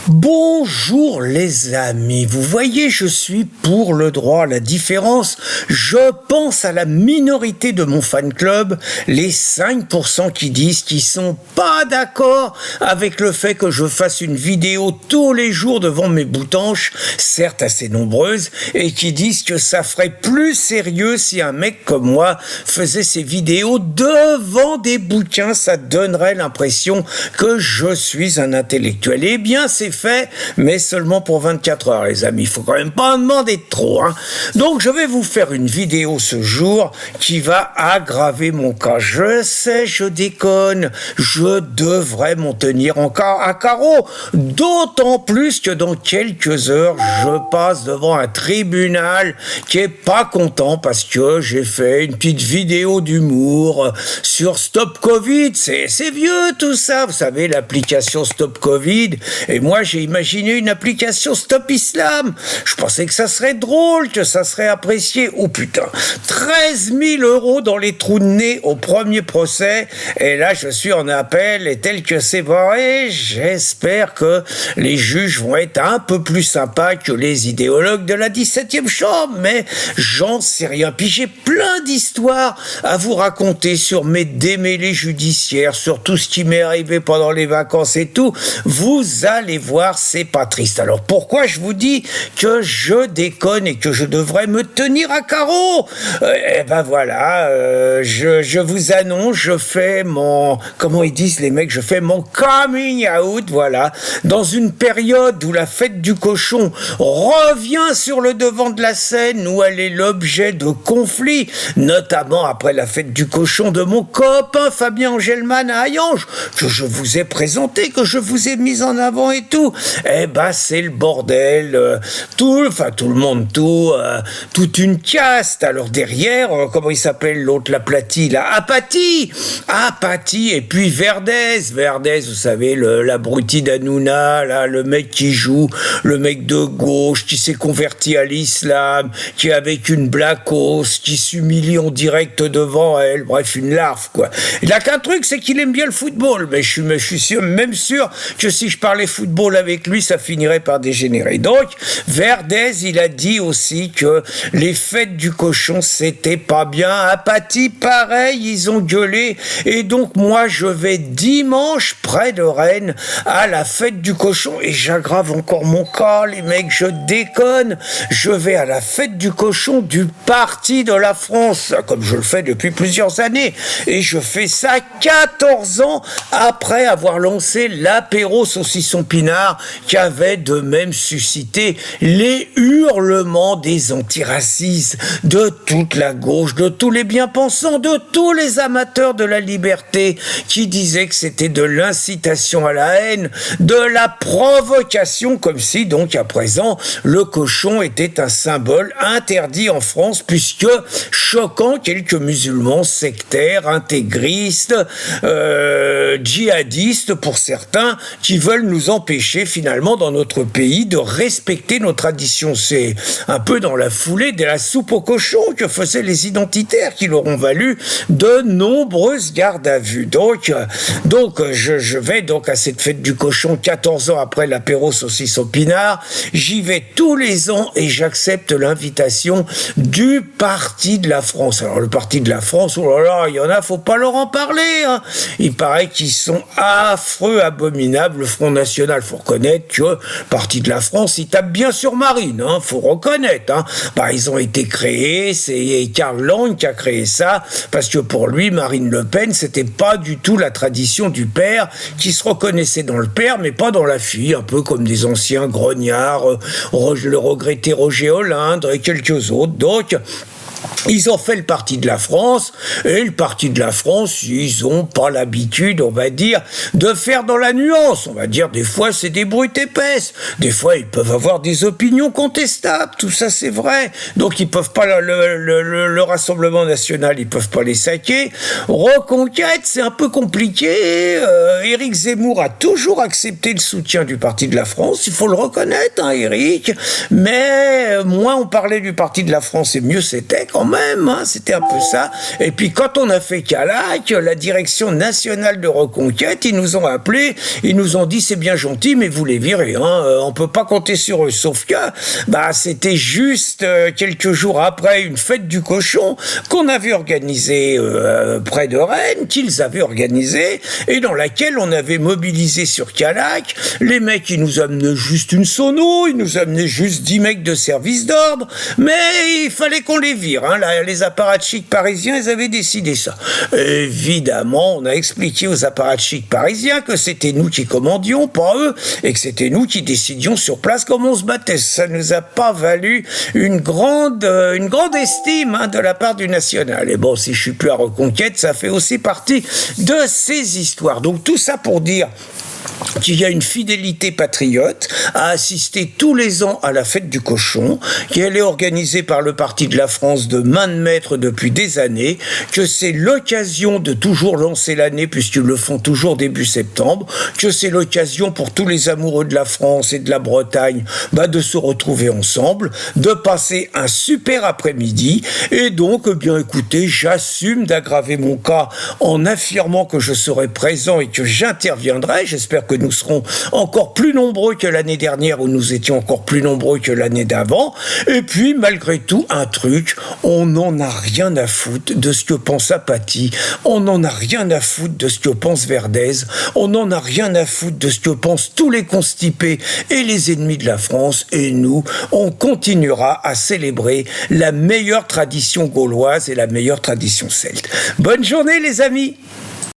Bonjour les amis, vous voyez, je suis pour le droit à la différence. Je pense à la minorité de mon fan club, les 5% qui disent qu'ils sont pas d'accord avec le fait que je fasse une vidéo tous les jours devant mes boutanches, certes assez nombreuses, et qui disent que ça ferait plus sérieux si un mec comme moi faisait ses vidéos devant des bouquins, ça donnerait l'impression que je suis un intellectuel. Eh bien, c'est fait, mais seulement pour 24 heures, les amis. Il faut quand même pas en demander trop, hein. Donc, je vais vous faire une vidéo ce jour qui va aggraver mon cas. Je sais, je déconne. Je devrais m'en tenir encore à carreau. D'autant plus que dans quelques heures, je passe devant un tribunal qui est pas content parce que j'ai fait une petite vidéo d'humour sur Stop Covid. C'est vieux tout ça. Vous savez, l'application Stop Covid. Et moi, j'ai imaginé une application Stop Islam. Je pensais que ça serait drôle, que ça serait apprécié. Oh putain, 13 000 € dans les trous de nez au premier procès. Et là, je suis en appel. Et tel que c'est vrai, j'espère que les juges vont être un peu plus sympas que les idéologues de la 17e chambre. Mais j'en sais rien. Puis j'ai plein d'histoires à vous raconter sur mes démêlés judiciaires, sur tout ce qui m'est arrivé pendant les vacances et tout. Vous allez voir, c'est pas triste. Alors pourquoi je vous dis que je déconne et que je devrais me tenir à carreau? Eh ben voilà, je vous annonce, je fais mon, comment ils disent les mecs, je fais mon coming out, voilà, dans une période où la fête du cochon revient sur le devant de la scène, où elle est l'objet de conflits, notamment après la fête du cochon de mon copain Fabien Angelman à Hayange, que je vous ai présenté, que je vous ai mis en avant et tout. Eh ben c'est le bordel, tout le monde, toute une caste. Alors derrière, comment il s'appelle l'autre, l'aplati, là, Apathie, et puis Verdez, vous savez, l'abruti d'Hanouna, là, le mec qui joue, le mec de gauche, qui s'est converti à l'islam, qui est avec une blackos, qui s'humilie en direct devant elle, bref, une larve, quoi. Il a qu'un truc, c'est qu'il aime bien le football, mais je suis sûr que si je parlais football avec lui, ça finirait par dégénérer. Donc, Verdez, il a dit aussi que les fêtes du cochon, c'était pas bien. Apathie, pareil, ils ont gueulé. Et donc, moi, je vais dimanche, près de Rennes, à la fête du cochon. Et j'aggrave encore mon cas, les mecs, je déconne. Je vais à la fête du cochon du Parti de la France, comme je le fais depuis plusieurs années. Et je fais ça 14 ans après avoir lancé l'apéro saucisson pinard, qui avait de même suscité les hurlements des antiracistes, de toute la gauche, de tous les bien-pensants, de tous les amateurs de la liberté, qui disaient que c'était de l'incitation à la haine, de la provocation, comme si donc à présent le cochon était un symbole interdit en France, puisque choquant quelques musulmans sectaires, intégristes, djihadistes pour certains, qui veulent nous empêcher finalement dans notre pays de respecter nos traditions. C'est un peu dans la foulée de la soupe au cochon que faisaient les identitaires, qui leur ont valu de nombreuses gardes à vue. Donc je vais donc à cette fête du cochon 14 ans après l'apéro saucisson pinard. J'y vais tous les ans et j'accepte l'invitation du Parti de la France. Alors le Parti de la France, oh là là, il y en a, faut pas leur en parler, hein. Il paraît qu'ils sont affreux, abominables. Le Front National, faut reconnaître que Parti de la France, ils tapent bien sur Marine, hein, faut reconnaître, hein. Bah, ils ont été créés, c'est Karl Lang qui a créé ça, parce que pour lui, Marine Le Pen, c'était pas du tout la tradition du père, qui se reconnaissait dans le père, mais pas dans la fille, un peu comme des anciens grognards, le regretté Roger Hollande et quelques autres. Donc, ils ont fait le Parti de la France, et le Parti de la France, ils ont pas l'habitude, on va dire, de faire dans la nuance. On va dire, des fois, c'est des brutes épaisses. Des fois, ils peuvent avoir des opinions contestables. Tout ça, c'est vrai. Donc, ils peuvent pas, le Rassemblement National, ils peuvent pas les saquer. Reconquête, c'est un peu compliqué. Éric Zemmour a toujours accepté le soutien du Parti de la France. Il faut le reconnaître, hein, Éric. Mais moins on parlait du Parti de la France, et mieux c'était. fait quand même, hein, c'était un peu ça. Et puis quand on a fait Calac, la direction nationale de reconquête, ils nous ont appelés, ils nous ont dit c'est bien gentil, mais vous les virez, hein, on peut pas compter sur eux. Sauf que c'était juste quelques jours après une fête du cochon qu'on avait organisée près de Rennes, qu'ils avaient organisée, et dans laquelle on avait mobilisé sur Calac. Les mecs, ils nous amenaient juste une sono, ils nous amenaient juste 10 mecs de service d'ordre, mais il fallait qu'on les vire. Hein. Là, les apparatchiks parisiens, ils avaient décidé ça. Évidemment, on a expliqué aux apparatchiks parisiens que c'était nous qui commandions, pas eux, et que c'était nous qui décidions sur place comment on se battait. Ça nous a pas valu une grande estime, hein, de la part du national. Et bon, si je suis plus à Reconquête, ça fait aussi partie de ces histoires. Donc tout ça pour dire qu'il y a une fidélité patriote à assister tous les ans à la fête du cochon, qu'elle est organisée par le Parti de la France de main de maître depuis des années, que c'est l'occasion de toujours lancer l'année puisqu'ils le font toujours début septembre, que c'est l'occasion pour tous les amoureux de la France et de la Bretagne de se retrouver ensemble, de passer un super après-midi. Et donc, bien écoutez, j'assume d'aggraver mon cas en affirmant que je serai présent et que j'interviendrai. J'espère que nous serons encore plus nombreux que l'année dernière où nous étions encore plus nombreux que l'année d'avant. Et puis, malgré tout, un truc, on n'en a rien à foutre de ce que pense Apathy, on n'en a rien à foutre de ce que pense Verdez, on n'en a rien à foutre de ce que pensent tous les constipés et les ennemis de la France. Et nous, on continuera à célébrer la meilleure tradition gauloise et la meilleure tradition celte. Bonne journée les amis!